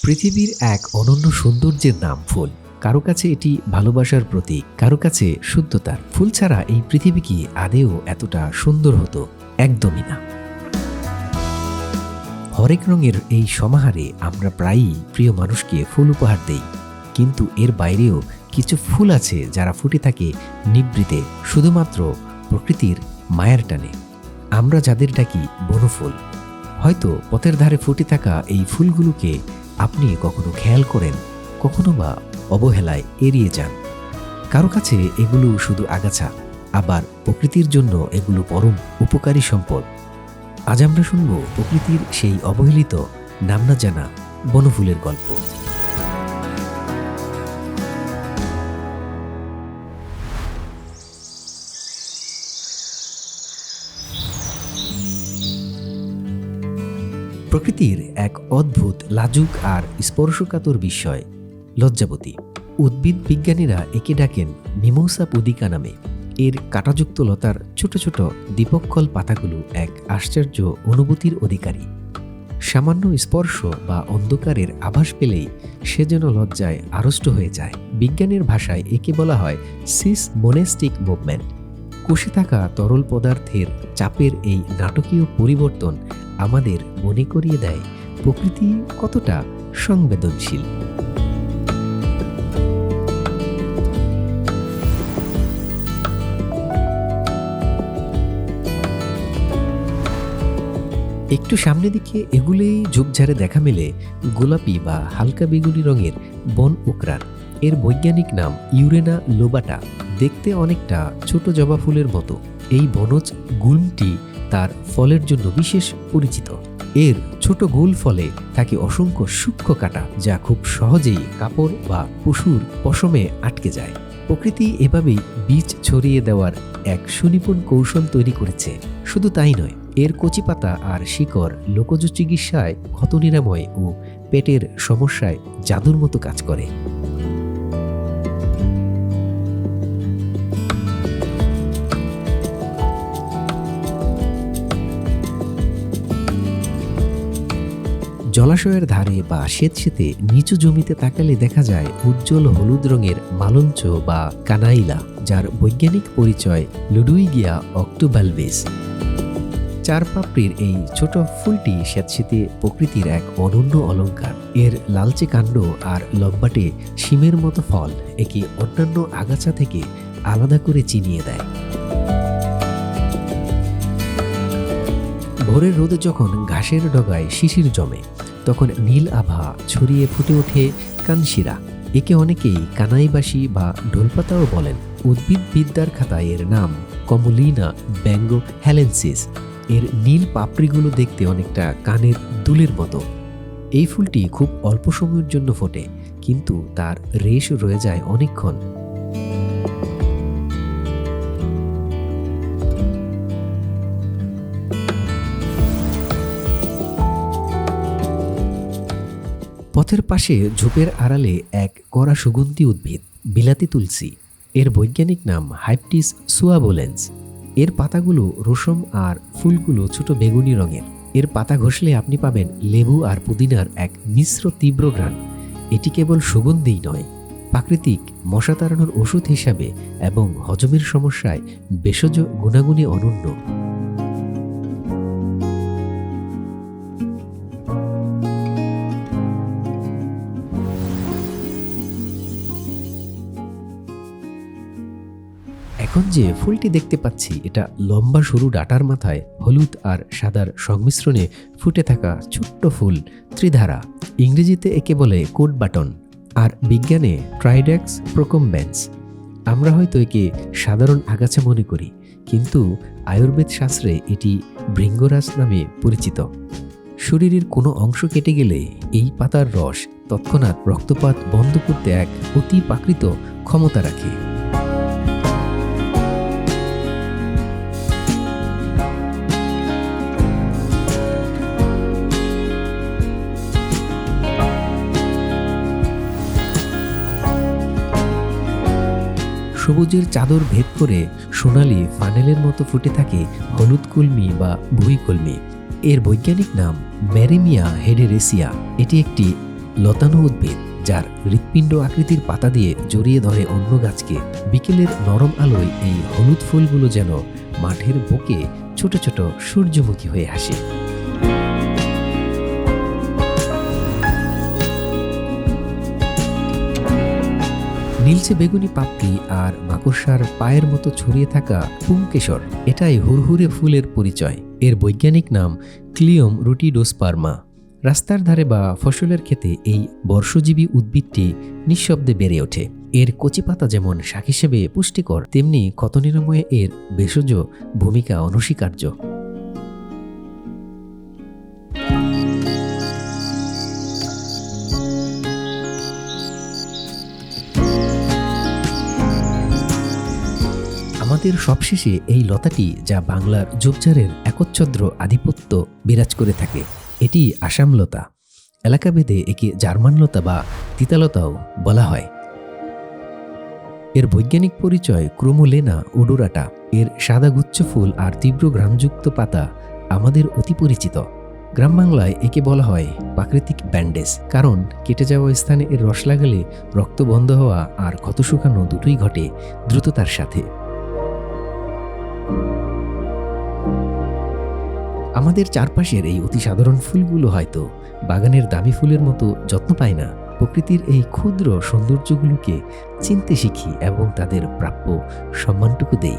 পৃথিবীর এক অনন্য সৌন্দর্যের নাম ফুল। কারো কাছে এটি ভালোবাসার প্রতীক, কারো কাছে শুদ্ধতার। ফুল ছাড়া এই পৃথিবী কি আদেও এতটা সুন্দর হতো? একদমই না। হরেক রঙের এই সমাহারে আমরা প্রায়ই প্রিয় মানুষকে ফুল উপহার দেই, কিন্তু এর বাইরেও কিছু ফুল আছে যারা ফুটে থাকে নিভৃতে, শুধুমাত্র প্রকৃতির মায়ার টানে। আমরা যাদের ডাকি বনফুল। হয়তো পথের ধারে ফুটে থাকা এই ফুলগুলোকে আপনি কখনো খেয়াল করেন, কখনো বা অবহেলায় এড়িয়ে যান। কারো কাছে এগুলো শুধু আগাছা, আবার প্রকৃতির জন্য এগুলো পরম উপকারী সম্পদ। আজ আমরা শুনব প্রকৃতির সেই অবহেলিত, নাম না জানা বনফুলের গল্প। প্রকৃতির এক অদ্ভুত, লাজুক আর স্পর্শকাতর বিস্ময় লজ্জাবতী। উদ্ভিদ বিজ্ঞানীরা একে ডাকেন মিমোসা পুদিকা নামে। এর কাঁটাযুক্ত লতার ছোট ছোট দ্বিপক্ষল পাতাগুলো এক আশ্চর্য অনুভূতির অধিকারী। সামান্য স্পর্শ বা অন্ধকারের আভাস পেলেই সে যেন লজ্জায় আড়ষ্ট হয়ে যায়। বিজ্ঞানের ভাষায় একে বলা হয় সিস মোনেস্টিক মুভমেন্ট। কষে থাকা তরল পদার্থের চাপের এই নাটকীয় পরিবর্তন আমাদের মনে করিয়ে দেয় প্রকৃতি কতটা সংবেদনশীল। একটু সামনে দিকে এগুলেই ঝোপঝাড়ে দেখা মেলে গোলাপি বা হালকা বেগুনি রঙের বন উকরান। এর বৈজ্ঞানিক নাম ইউরেনা লোবাটা। দেখতে অনেকটা ছোট জবা ফুলের মতো। এই বনজ গুল্মটি তার ফলের জন্য বিশেষ পরিচিত। এর ছোট গোল ফলে থাকে অসংখ্য সূক্ষ্ম কাঁটা, যা খুব সহজেই কাপড় বা পশুর পশমে আটকে যায়। প্রকৃতি এভাবেই বীজ ছড়িয়ে দেওয়ার এক সুনিপুণ কৌশল তৈরি করেছে। শুধু তাই নয়, এর কচি পাতা আর শিকড় লোকজ চিকিৎসায়, ক্ষত নিরাময় ও পেটের সমস্যায় জাদুর মতো কাজ করে। জলাশয়ের ধারে বা স্যাঁতসেঁতে নিচু জমিতে তাকালে দেখা যায় উজ্জ্বল হলুদ রঙের মালঞ্চ বা কানাইলা, যার বৈজ্ঞানিক পরিচয় লুডুইগিয়া অক্টোবালবেস। চার পাপড়ির এই ছোট ফুলটি স্যাঁতসেঁতে প্রকৃতির এক অনন্য অলঙ্কার। এর লালচে কাণ্ড আর লম্বাটে শিমের মতো ফল একে অন্যান্য আগাছা থেকে আলাদা করে চিনিয়ে দেয়। ভোরের রোদে যখন ঘাসের ডগায় শিশির জমে, তখন নীল আভা ছড়িয়ে ফুটে ওঠে কানশিরা। একে অনেকেই কানাইবাসী বা ঢোলপাতাও বলেন। উদ্ভিদবিদ্যার খাতায় এর নাম কমলিনা ব্যাঙ্গো হ্যালেন্সিস। এর নীল পাপড়িগুলো দেখতে অনেকটা কানের দুলের মতো। এই ফুলটি খুব অল্প সময়ের জন্য ফোটে, কিন্তু তার রেশ রয়ে যায় অনেকক্ষণ। পথের পাশে ঝোপের আড়ালে এক কড়া সুগন্ধি উদ্ভিদ বিলাতি তুলসী। এর বৈজ্ঞানিক নাম হাইপটিস সুয়াভোলেন্স। এর পাতাগুলো রসম আর ফুলগুলো ছোট বেগুনি রঙের। এর পাতা ঘষলে আপনি পাবেন লেবু আর পুদিনার এক মিশ্র তীব্র ঘ্রাণ। এটি কেবল সুগন্ধিই নয়, প্রাকৃতিক মশা তাড়ানোর ওষুধ হিসাবে এবং হজমের সমস্যায় ভেষজ গুণাগুণে অনন্য। এখন যে ফুলটি দেখতে পাচ্ছি, এটা লম্বা সরু ডাঁটার মাথায় হলুদ আর সাদার সংমিশ্রণে ফুটে থাকা ছোট্ট ফুল ত্রিধারা। ইংরেজিতে একে বলে কোড বাটন, আর বিজ্ঞানে ট্রাইডেক্স প্রোকম্বেন্স। আমরা হয়তো একে সাধারণ আগাছা মনে করি, কিন্তু আয়ুর্বেদ শাস্ত্রে এটি ভৃঙ্গরাজ নামে পরিচিত। শরীরের কোনো অংশ কেটে গেলে এই পাতার রস তৎক্ষণাৎ রক্তপাত বন্ধ করতে এক অতি প্রাকৃত ক্ষমতা রাখে। সবুজের চাদর ভেদ করে সোনালি ফানেলের মতো ফুটে থাকে হলুদ কলমি বা ভুঁই কলমি। এর বৈজ্ঞানিক নাম ম্যারিমিয়া হেডেরেসিয়া। এটি একটি লতানো উদ্ভিদ, যার হৃৎপিণ্ড আকৃতির পাতা দিয়ে জড়িয়ে ধরে অন্য গাছকে। বিকেলের নরম আলোয় এই হলুদ ফুলগুলো যেন মাঠের বুকে ছোট ছোট সূর্যমুখী হয়ে হাসে। নীলচে বেগুনি পাপড়ি আর মাকড়সার পায়ের মতো ছড়িয়ে থাকা পুংকেশর, এটাই হুড়হুড়ে ফুলের পরিচয়। এর বৈজ্ঞানিক নাম ক্লিয়ম রুটিডোস্পার্মা। রাস্তার ধারে বা ফসলের ক্ষেতে এই বর্ষজীবী উদ্ভিদটি নিঃশব্দে বেড়ে ওঠে। এর কচি পাতা যেমন শাক হিসেবে পুষ্টিকর, তেমনি ক্ষত নিরাময়ে এর ভেষজ ভূমিকা অনস্বীকার্য। আমাদের সবশেষে এই লতাটি, যা বাংলার ঝোপঝাড়ের একচ্ছত্র আধিপত্য বিরাজ করে থাকে, এটি আসাম লতা। এলাকাভেদে একে জার্মান লতা বা তিতালতাও বলা হয়। এর বৈজ্ঞানিক পরিচয় ক্রোমোলেনা ওডোরাটা। এর সাদা গুচ্ছ ফুল আর তীব্র ঘ্রাণযুক্ত পাতা আমাদের অতি পরিচিত। গ্রাম বাংলায় একে বলা হয় প্রাকৃতিক ব্যান্ডেজ, কারণ কেটে যাওয়া স্থানে এর রস লাগালে রক্ত বন্ধ হওয়া আর ক্ষত শুকানো দুটোই ঘটে দ্রুততার সাথে। আমাদের চারপাশের এই অতি সাধারণ ফুলগুলো হয়তো বাগানের দামি ফুলের মতো যত্ন পায় না। প্রকৃতির এই ক্ষুদ্র সৌন্দর্যগুলোকে চিনতে শিখি এবং তাদের প্রাপ্য সম্মানটুকু দেই।